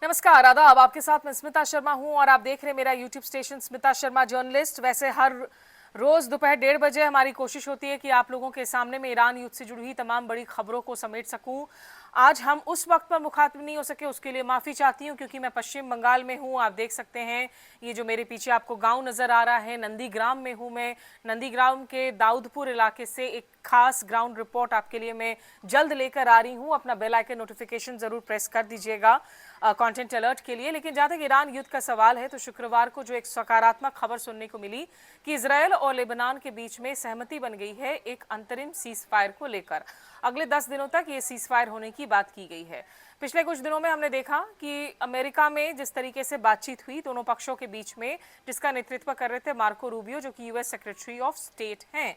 नमस्कार, आदाब। आपके साथ मैं स्मिता शर्मा हूं और आप देख रहे हैं मेरा YouTube station Smita Sharma journalist. वैसे हर रोज दोपहर 1:30 बजे हमारी कोशिश होती है कि आप लोगों के सामने में ईरान युद्ध से जुड़ी हुई तमाम बड़ी खबरों को समेट सकूं। आज हम उस वक्त पर मुखातिब नहीं हो सके, उसके लिए माफ़ी चाहती हूं, क्योंकि मैं पश्चिम बंगाल में हूं। आप देख सकते हैं ये जो मेरे पीछे आपको गांव नज़र आ रहा है, नंदीग्राम में हूं मैं। नंदीग्राम के दाऊदपुर इलाके से एक खास ग्राउंड रिपोर्ट आपके लिए मैं जल्द लेकर आ रही हूं। अपना बेल आइकन नोटिफिकेशन ज़रूर प्रेस कर दीजिएगा कंटेंट अलर्ट के लिए। लेकिन जहाँ तक ईरान युद्ध का सवाल है, तो शुक्रवार को जो एक सकारात्मक खबर सुनने को मिली कि इजरायल और लेबनान के बीच में सहमति बन गई है एक अंतरिम सीज फायर को लेकर। अगले 10 दिनों तक ये सीज फायर होने की बात की गई है। पिछले कुछ दिनों में हमने देखा कि अमेरिका में जिस तरीके से बातचीत हुई दोनों पक्षों के बीच में, जिसका नेतृत्व कर रहे थे मार्को रूबियो, जो कि यूएस सेक्रेटरी ऑफ स्टेट हैं।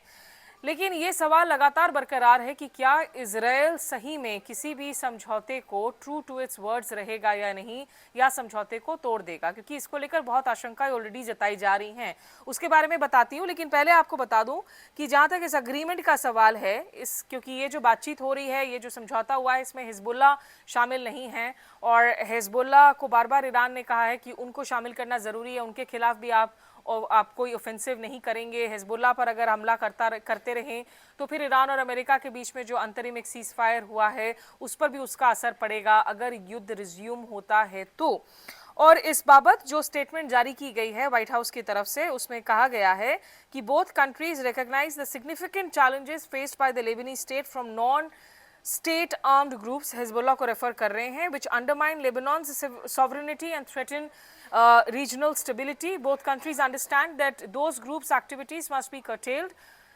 लेकिन ये सवाल लगातार बरकरार है कि क्या इजरायल सही में किसी भी समझौते को ट्रू टू इट्स वर्ड्स रहेगा या नहीं, या समझौते को तोड़ देगा, क्योंकि इसको लेकर बहुत आशंकाएं ऑलरेडी जताई जा रही हैं। उसके बारे में बताती हूँ, लेकिन पहले आपको बता दूं कि जहां तक इस अग्रीमेंट का सवाल है, क्योंकि ये जो बातचीत हो रही है, ये जो समझौता हुआ है, इसमें हिजबुल्ला शामिल नहीं है। और हिजबुल्ला को बार बार ईरान ने कहा है कि उनको शामिल करना ज़रूरी है, उनके खिलाफ भी आप कोई ऑफेंसिव नहीं करेंगे। हिजबुल्ला पर अगर हमला करते रहें तो फिर ईरान और अमेरिका के बीच में जो अंतरिम एक सीज फायर हुआ है उस पर भी उसका असर पड़ेगा अगर युद्ध रिज्यूम होता है तो। और इस बाबत जो स्टेटमेंट जारी की गई है व्हाइट हाउस की तरफ से, उसमें कहा गया है कि both countries recognise the significant challenges faced by the Lebanese state from non state armed groups, Hezbollah को रेफर कर रहे हैं, which undermine Lebanon's sovereignty and threaten regional stability. Both countries understand that those groups' activities must be curtailed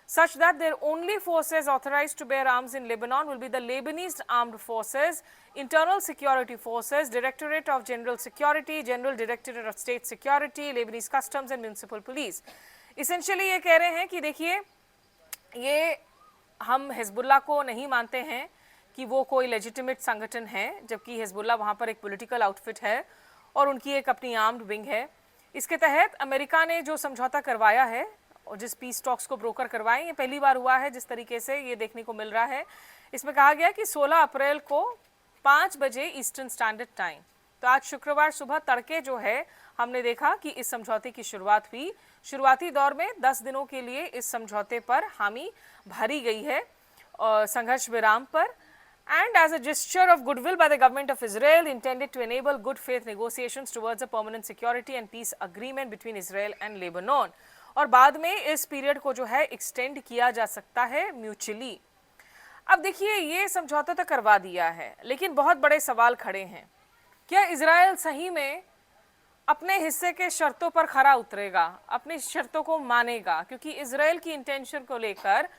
such that their only forces authorized to bear arms in Lebanon will be the Lebanese Armed Forces, Internal Security Forces, Directorate of General Security, General Directorate of State Security, Lebanese Customs and Municipal Police. Essentially ये कह रहे हैं कि देखिए, ये हम Hezbollah को नहीं मानते हैं कि वो कोई लेजिटिमेट संगठन है, जबकि हिजबुल्ला वहाँ पर एक पॉलिटिकल आउटफिट है और उनकी एक अपनी आर्म्ड विंग है। इसके तहत अमेरिका ने जो समझौता करवाया है और जिस पीस टॉक्स को ब्रोकर करवाए, ये पहली बार हुआ है जिस तरीके से ये देखने को मिल रहा है। इसमें कहा गया कि 16 अप्रैल को 5 बजे ईस्टर्न स्टैंडर्ड टाइम, तो आज शुक्रवार सुबह तड़के जो है हमने देखा कि इस समझौते की शुरुआत हुई। शुरुआती दौर में 10 दिनों के लिए इस समझौते पर हामी भरी गई है और संघर्ष विराम पर। And as a gesture of goodwill by the government of Israel intended to enable good faith negotiations towards a permanent security and peace agreement between Israel and Lebanon. और बाद में इस पीरियड को जो है एक्सटेंड किया जा सकता है म्यूचुअली। अब देखिए, ये समझौता तो करवा दिया है, लेकिन बहुत बड़े सवाल खड़े हैं। क्या इजराइल सही में अपने हिस्से के शर्तों पर खरा उतरेगा, अपनी शर्तों को मानेगा? क्योंकि इजराइल की इंटेंशन को लेकर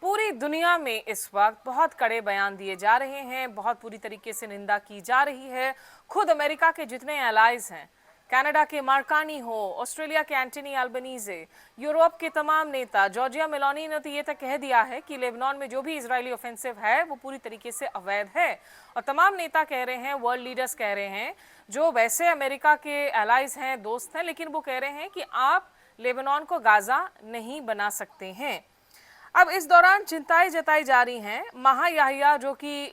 पूरी दुनिया में इस वक्त बहुत कड़े बयान दिए जा रहे हैं, बहुत पूरी तरीके से निंदा की जा रही है। खुद अमेरिका के जितने एलाइज हैं, कनाडा के मार्कानी हो, ऑस्ट्रेलिया के एंटनी अल्बनीजे, यूरोप के तमाम नेता, जॉर्जिया मेलोनी ने तो ये तक कह दिया है कि लेबनान में जो भी इजरायली ऑफेंसिव है वो पूरी तरीके से अवैध है। और तमाम नेता कह रहे हैं, वर्ल्ड लीडर्स कह रहे हैं, जो वैसे अमेरिका के एलाइज हैं, दोस्त हैं, लेकिन वो कह रहे हैं कि आप लेबनान को गाजा नहीं बना सकते हैं। अब इस दौरान चिंताएं जताई जा रही हैं। महा याहिया, जो कि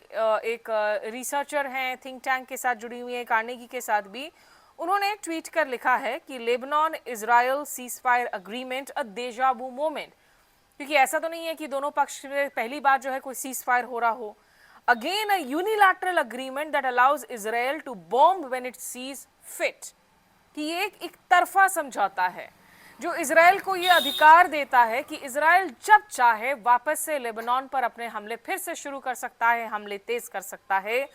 एक रिसर्चर हैं, थिंक टैंक के साथ जुड़ी हुई हैं, कार्नेगी के साथ भी, उन्होंने ट्वीट कर लिखा है कि Lebanon Israel ceasefire agreement a deja vu moment, क्योंकि ऐसा तो नहीं है कि दोनों पक्ष में पहली बार जो है कोई सीज फायर हो रहा हो। Again a unilateral agreement that allows Israel to bomb when it sees fit, कि ये एक तरफा समझौता है जो इजराइल को ये अधिकार देता है कि इजराइल जब चाहे वापस से लेबनान पर अपने हमले फिर से शुरू कर सकता है, हमले तेज कर सकता है।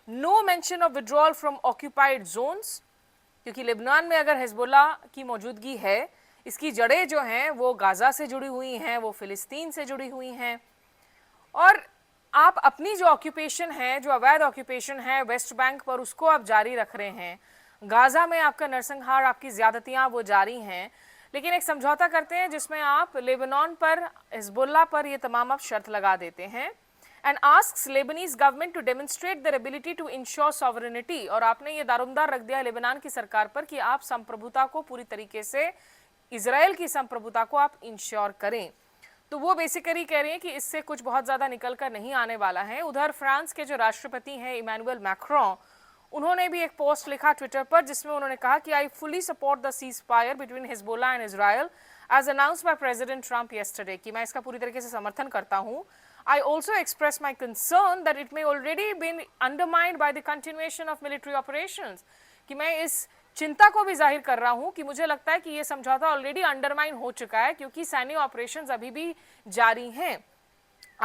No mention of withdrawal from occupied zones, क्योंकि लेबनान में अगर हिजबुल्ला की मौजूदगी है, इसकी जड़ें जो हैं वो गाजा से जुड़ी हुई हैं, वो फिलिस्तीन से जुड़ी हुई हैं। और आप अपनी जो ऑक्यूपेशन है, जो अवैध ऑक्यूपेशन है वेस्ट बैंक पर, उसको आप जारी रख रहे हैं। गाजा में आपका नरसंहार, आपकी ज्यादतियां वो जारी हैं, लेकिन एक समझौता करते हैं जिसमें आप लेबनान पर, हिजबुल्ला पर ये तमाम आप शर्त लगा देते हैं। And asks Lebanese government to demonstrate their ability to ensure sovereignty, और आपने ये दारोमदार रख दिया लेबनान की सरकार पर कि आप संप्रभुता को पूरी तरीके से, इजराइल की संप्रभुता को आप इंश्योर करें। तो वो बेसिकली कह रही हैं कि इससे कुछ बहुत ज़्यादा निकल कर नहीं आने वाला है। उधर फ्रांस के जो राष्ट्रपति हैं इमैनुअल मैक्रों, उन्होंने भी एक पोस्ट लिखा ट्विटर पर जिसमें उन्होंने कहा कि I fully support the ceasefire between Hezbollah and Israel as announced by President Trump yesterday, कि मैं इसका पूरी तरीके से समर्थन करता हूं। I also express my concern that it may already been undermined by the continuation of military operations, कि मैं इस चिंता को भी जाहिर कर रहा हूं कि मुझे लगता है कि ये समझौता ऑलरेडी अंडरमाइन हो चुका है क्योंकि सैन्य ऑपरेशंस अभी भी जारी हैं।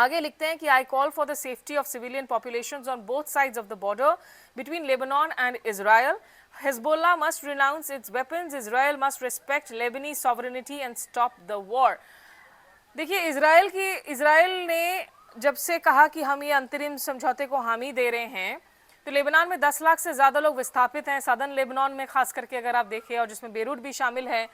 आगे लिखते हैं कि I call for the safety of civilian populations on both sides of the border between Lebanon and Israel. Hezbollah must renounce its weapons. Israel must respect Lebanese sovereignty and stop the war. देखिए, Israel ने जब से कहा कि हम ये अंतरिम समझौते को हामी दे रहे हैं, तो लेबनान में 10 लाख से ज़्यादा लोग विस्थापित हैं, सदर्न लेबनान में खास करके अगर आप देखें, और जिसमें बेरूट भी शामिल है।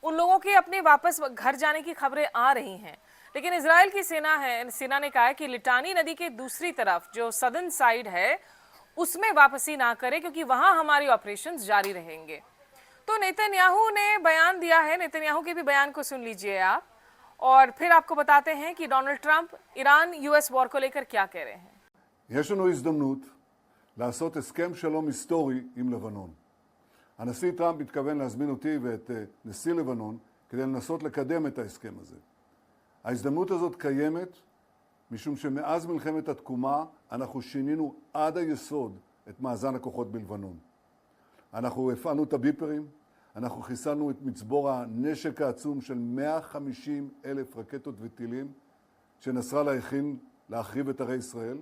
उन लोगों के अपने वापस घर जाने की खबरें आ रही हैं, लेकिन इजराइल की सेना ने कहा है कि लिटानी नदी के दूसरी तरफ जो सदर्न साइड है उसमें वापसी ना करे क्योंकि वहां हमारी ऑपरेशंस जारी रहेंगे। तो नेतन्याहू ने बयान दिया है, नेतन्याहू के भी बयान को सुन लीजिए आप, और फिर आपको बताते हैं कि Donald Trump Iran US war को लेकर क्या कह रहे हैं। יש לנו הזדמנות לעשות הסכם שלום היסטורי עם לבנון. הנשיא טראמפ מתכוון להזמין אותי ואת נשיא לבנון כדי לנסות לקדם את ההסכם הזה. ההזדמנות הזאת קיימת משום שמאז מלחמת התקומה אנחנו שינינו עד היסוד את מאזן הכוחות בלבנון. אנחנו הפעלנו את הביפרים, אנחנו חיסלנו את מצבור הנשק העצום של 150,000 רקטות וטילים שנסראללה הכין להחריב את ערי ישראל.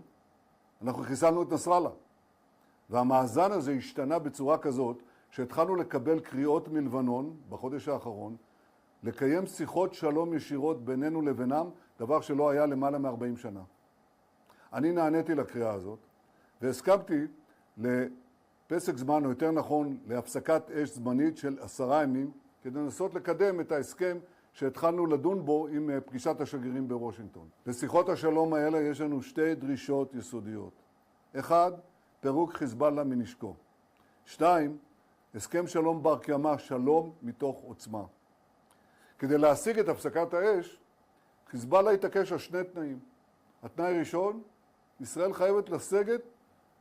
אנחנו חיסלנו את נסראללה. והמאזן הזה השתנה בצורה כזאת שהתחלנו לקבל קריאות מלבנון בחודש האחרון, לקיים שיחות שלום ישירות בינינו לבינם, דבר שלא היה למעלה מ-40 שנה. אני נעניתי לקריאה הזאת, והסכמתי לפסק זמן, או יותר נכון, להפסקת אש זמנית של 10 ימים, כדי לנסות לקדם את ההסכם שהתחלנו לדון בו עם פגישת השגרירים בוושינגטון. בשיחות השלום האלה יש לנו 2 דרישות יסודיות. 1, פירוק חיזבאללה מנשקו. 2, הסכם שלום בר קיימא, שלום מתוך עוצמה. כדי להשיג את הפסקת האש, חיזבאללה התעקש על 2 תנאים. התנאי הראשון, ישראל חייבת לסגת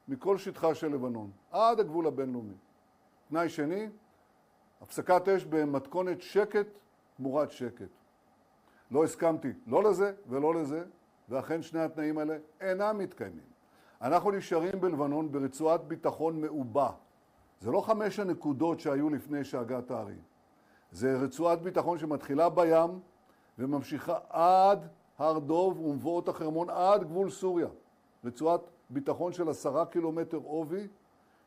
מכל שטחה של לבנון, עד הגבול הבינלאומי. תנאי שני, הפסקת אש במתכונת שקט תמורת שקט. לא הסכמתי לא לזה ולא לזה, ואכן 2 התנאים האלה אינם מתקיימים. אנחנו נשארים בלבנון ברצועת ביטחון מעובה. זה לא 5 הנקודות שהיו לפני שהגעת הערים. זה רצועת ביטחון שמתחילה בים וממשיכה עד הר דוב ומבואות החרמון עד גבול סוריה. רצועת ביטחון של 10 קילומטר עובי,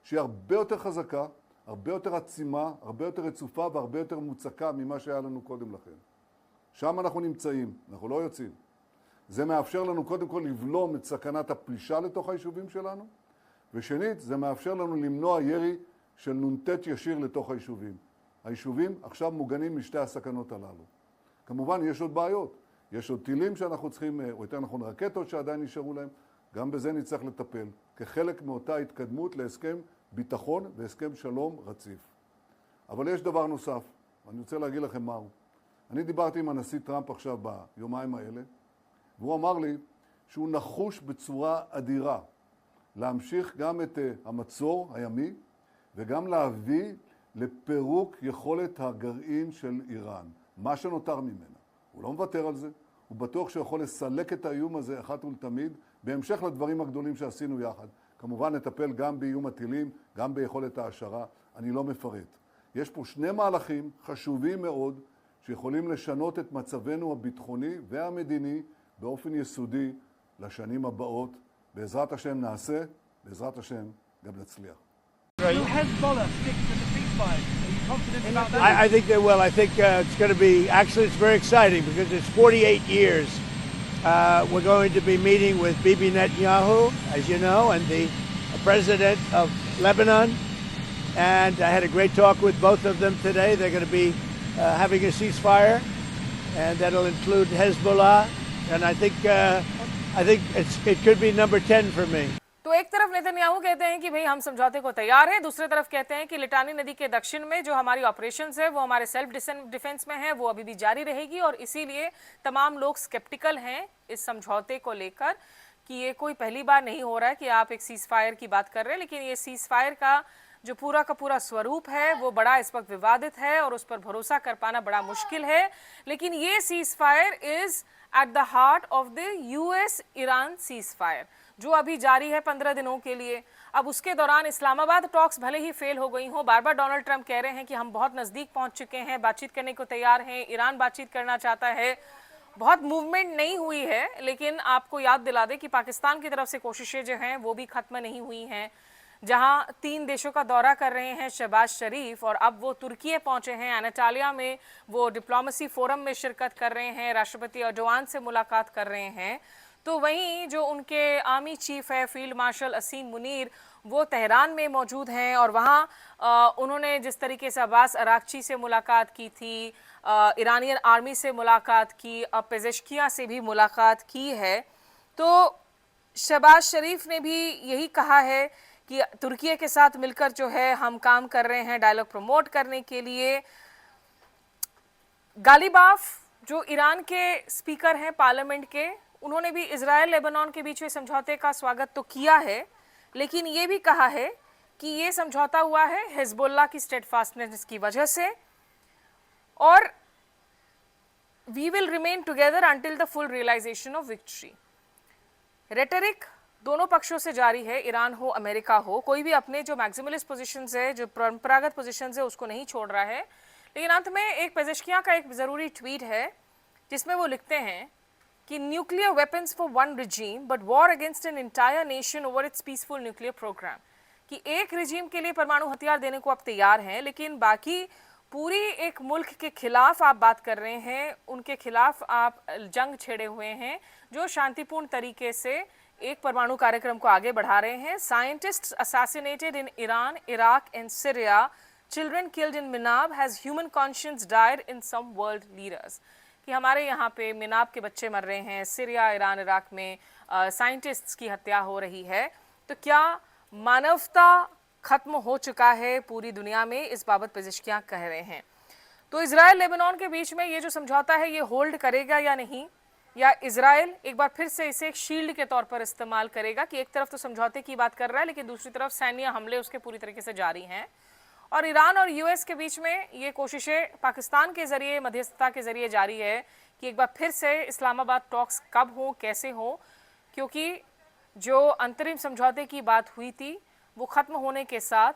שהיא הרבה יותר חזקה, הרבה יותר עצימה, הרבה יותר רצופה והרבה יותר מוצקה ממה שהיה לנו קודם לכן. שם אנחנו נמצאים, אנחנו לא יוצאים. זה מאפשר לנו קודם כל לבלום את סכנת הפלישה לתוך היישובים שלנו, ושנית, זה מאפשר לנו למנוע ירי של נונטט ישיר לתוך היישובים. היישובים עכשיו מוגנים משתי הסכנות הללו. כמובן, יש עוד בעיות. יש עוד טילים שאנחנו צריכים, או יותר נכון רקטות שעדיין נשארו להם, גם בזה נצטרך לטפל, כחלק מאותה התקדמות להסכם ביטחון והסכם שלום רציף. אבל יש דבר נוסף, ואני רוצה להגיד לכם מהו. אני דיברתי עם הנשיא טראמפ עכשיו ביומיים האלה, והוא אמר לי שהוא נחוש בצורה אדירה להמשיך גם את המצור הימי, וגם להביא לפירוק יכולת הגרעין של איראן, מה שנותר ממנה. הוא לא מוותר על זה, הוא בטוח שיכול לסלק את האיום הזה אחת ולתמיד, בהמשך לדברים הגדולים שעשינו יחד. כמובן נטפל גם באיום הטילים, גם ביכולת העשרה, אני לא מפרט. יש פה 2 מהלכים חשובים מאוד, שיכולים לשנות את מצבנו הביטחוני והמדיני באופן יסודי לשנים הבאות. בעזרת השם נעשה, בעזרת השם גם נצליח. Will Hezbollah stick to the ceasefire? Are you confident about that? I think they will. I think it's going to be, actually it's very exciting because it's 48 years. We're going to be meeting with Bibi Netanyahu, as you know, and the president of Lebanon. And I had a great talk with both of them today. They're going to be having a ceasefire, and that'll include Hezbollah. And I think it could be number 10 for me. तो एक तरफ Netanyahu कहते हैं कि भाई हम समझौते को तैयार हैं, दूसरी तरफ कहते हैं कि लिटानी नदी के दक्षिण में जो हमारी ऑपरेशंस है वो हमारे सेल्फ डिफेंस में है, वो अभी भी जारी रहेगी और इसीलिए तमाम लोग स्केप्टिकल हैं इस समझौते को लेकर कि ये कोई पहली बार नहीं हो रहा है कि आप एक सीज फायर की बात कर रहे हैं, लेकिन ये सीज फायर का पूरा स्वरूप है वो बड़ा इस वक्त विवादित है और उस पर भरोसा कर पाना बड़ा मुश्किल है। लेकिन ये cease fire is at the heart of the US Iran cease fire जो अभी जारी है 15 दिनों के लिए। अब उसके दौरान इस्लामाबाद टॉक्स भले ही फेल हो गई हों, बार बार डोनाल्ड ट्रंप कह रहे हैं कि हम बहुत नज़दीक पहुंच चुके हैं, बातचीत करने को तैयार हैं, ईरान बातचीत करना चाहता है, बहुत मूवमेंट नहीं हुई है। लेकिन आपको याद दिला दें कि पाकिस्तान की तरफ से कोशिशें जो हैं वो भी खत्म नहीं हुई हैं। जहां 3 देशों का दौरा कर रहे हैं शहबाज शरीफ और अब वो तुर्की पहुंचे हैं, एनाटालिया में वो डिप्लोमेसी फोरम में शिरकत कर रहे हैं, राष्ट्रपति एर्डोगान से मुलाकात कर रहे हैं। तो वहीं जो उनके आर्मी चीफ है फील्ड मार्शल असीम मुनीर वो तेहरान में मौजूद हैं और वहाँ उन्होंने जिस तरीके से अब्बास अरागची से मुलाकात की थी, ईरानियन आर्मी से मुलाकात की, अब पेजेश्कियां से भी मुलाकात की है। तो शहबाज शरीफ ने भी यही कहा है कि तुर्की के साथ मिलकर जो है हम काम कर रहे हैं डायलॉग प्रमोट करने के लिए। गालिबाफ जो ईरान के स्पीकर हैं पार्लियामेंट के, उन्होंने भी इजराइल लेबनान के बीच में समझौते का स्वागत तो किया है, लेकिन ये भी कहा है कि ये समझौता हुआ है हिजबुल्लाह की स्टेडफास्टनेस की वजह से और we will remain together until the full realisation of victory. Rhetoric दोनों पक्षों से जारी है, ईरान हो अमेरिका हो, कोई भी अपने जो मैक्सिमलिस्ट पोजीशंस है, जो परंपरागत पोजीशंस है उसको नहीं छोड़ रहा है। लेकिन अंत में एक पेजेश्कियां का एक ज़रूरी ट्वीट है जिसमें वो लिखते हैं कि nuclear weapons for one regime but war against an entire nation over its peaceful nuclear programme, कि एक रिजीम के लिए परमाणु हथियार देने को आप तैयार हैं, लेकिन बाकी पूरी एक मुल्क के खिलाफ आप बात कर रहे हैं, उनके खिलाफ आप जंग छेड़े हुए हैं जो शांतिपूर्ण तरीके से एक परमाणु कार्यक्रम को आगे बढ़ा रहे हैं। Scientists assassinated in Iran, Iraq and Syria, children killed in Minab, has human conscience died in some world leaders, कि हमारे यहाँ पे मिनाब के बच्चे मर रहे हैं, सीरिया ईरान इराक में साइंटिस्ट्स की हत्या हो रही है। तो क्या मानवता खत्म हो चुका है पूरी दुनिया में, इस बाबत पेजेश्कियां कह रहे हैं। तो इजराइल लेबनान के बीच में ये जो समझौता है ये होल्ड करेगा या नहीं, या इजराइल एक बार फिर से इसे एक शील्ड के तौर पर इस्तेमाल करेगा कि एक तरफ तो समझौते की बात कर रहा है लेकिन दूसरी तरफ सैन्य हमले उसके पूरी तरीके से जारी हैं। और ईरान और यूएस के बीच में ये कोशिशें पाकिस्तान के जरिए मध्यस्थता के जरिए जारी है कि एक बार फिर से इस्लामाबाद टॉक्स कब हो कैसे हो, क्योंकि जो अंतरिम समझौते की बात हुई थी वो ख़त्म होने के साथ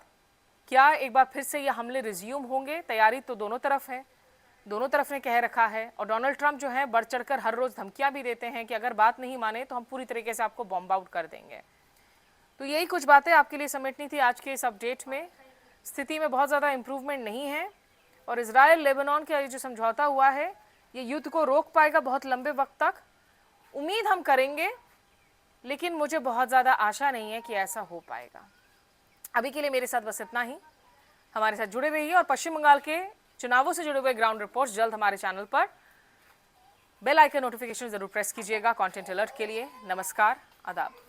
क्या एक बार फिर से ये हमले रिज्यूम होंगे। तैयारी तो दोनों तरफ है, दोनों तरफ ने कह रखा है और डोनाल्ड ट्रंप जो है बढ़ चढ़कर हर रोज़ धमकियां भी देते हैं कि अगर बात नहीं माने तो हम पूरी तरीके से आपको बॉम्ब आउट कर देंगे। तो यही कुछ बातें आपके लिए समेटनी थी आज के इस अपडेट में। स्थिति में बहुत ज़्यादा इम्प्रूवमेंट नहीं है और इजराइल लेबनान का ये जो समझौता हुआ है ये युद्ध को रोक पाएगा बहुत लंबे वक्त तक, उम्मीद हम करेंगे, लेकिन मुझे बहुत ज़्यादा आशा नहीं है कि ऐसा हो पाएगा। अभी के लिए मेरे साथ बस इतना ही। हमारे साथ जुड़े रहिए और पश्चिम बंगाल के चुनावों से जुड़े हुए ग्राउंड रिपोर्ट्स जल्द हमारे चैनल पर। बेल आइकन नोटिफिकेशन जरूर प्रेस कीजिएगा कंटेंट अलर्ट के लिए। नमस्कार, आदाब।